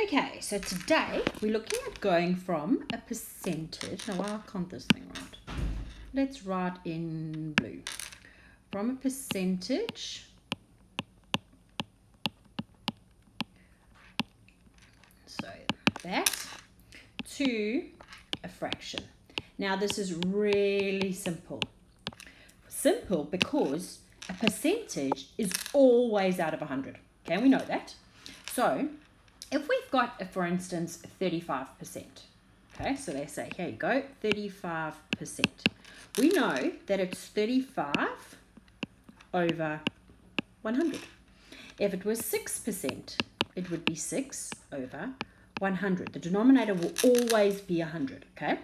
Okay, so today we're looking at going from a percentage. Now, why can't this thing write? Let's write in blue. From a percentage so that to a fraction. Now, this is really simple. Simple because a percentage is always out of 100. Okay, we know that. So if we've got, for instance, 35%, okay, so they say, here you go, 35%. We know that it's 35 over 100. If it was 6%, it would be 6 over 100. The denominator will always be 100, okay?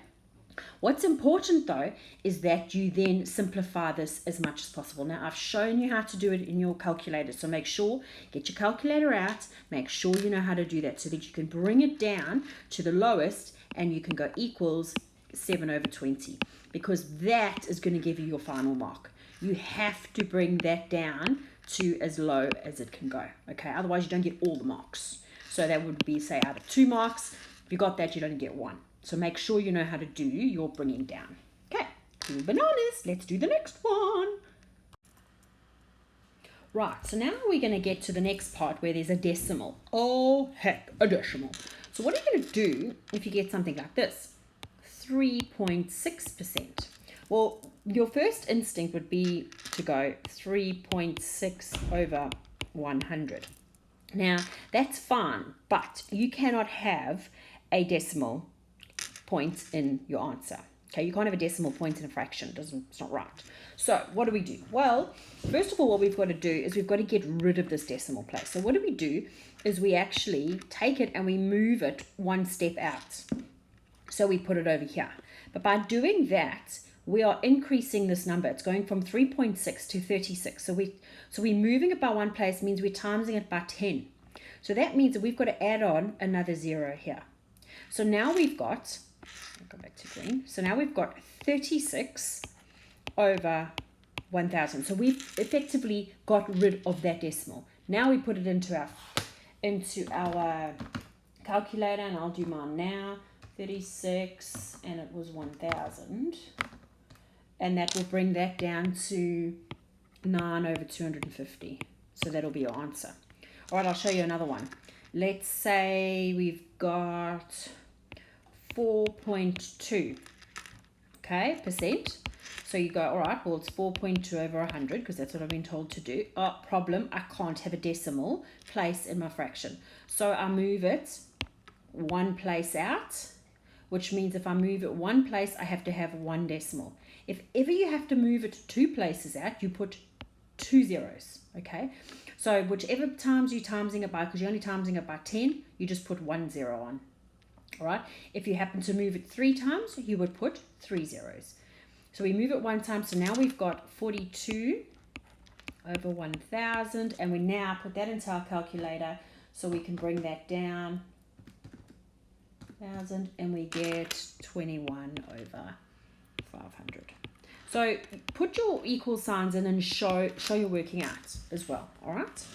What's important though is that you then simplify this as much as possible. Now I've shown you how to do it in your calculator, so make sure, get your calculator out, make sure you know how to do that so that you can bring it down to the lowest and you can go equals 7 over 20, because that is going to give you your final mark. You have to bring that down to as low as it can go, okay? Otherwise you don't get all the marks. So that would be, say, out of 2 marks, if you got that, you'd only get 1. So make sure you know how to do your bringing down. Okay, cool bananas. Let's do the next one. Right, so now we're going to get to the next part where there's a decimal. Oh, heck, a decimal. So what are you going to do if you get something like this? 3.6%. Well, your first instinct would be to go 3.6 over 100. Now, that's fine, but you cannot have a decimal point in your answer. Okay, you can't have a decimal point in a fraction. It's not right. So what do we do? Well, first of all, what we've got to do is we've got to get rid of this decimal place. So what we do is we actually take it and we move it one step out. So we put it over here. But by doing that, we are increasing this number. It's going from 3.6 to 36. So we're moving it by one place, means we're timesing it by 10. So that means that we've got to add on another 0 here. So now we've got, I'll go back to green. So now we've got 36 over 1,000. So we've effectively got rid of that decimal. Now we put it into our calculator, and I'll do mine now. 36, and it was 1,000. And that will bring that down to 9 over 250. So that'll be your answer. All right, I'll show you another one. Let's say we've got 4.2, okay, percent. So you go, all right, well, it's 4.2 over 100 because that's what I've been told to do. Oh, problem, I can't have a decimal place in my fraction. So I move it one place out, which means if I move it one place, I have to have one decimal. If ever you have to move it 2 places out, you put 2 zeros, okay? So whichever times you're timesing it by, because you're only timesing it by 10, you just put 1 0 on, all right? If you happen to move it 3 times, you would put 3 zeros. So we move it 1 time, so now we've got 42 over 1,000, and we now put that into our calculator so we can bring that down 1,000, and we get 21 over 500. So put your equal signs in and show you're working out as well, all right?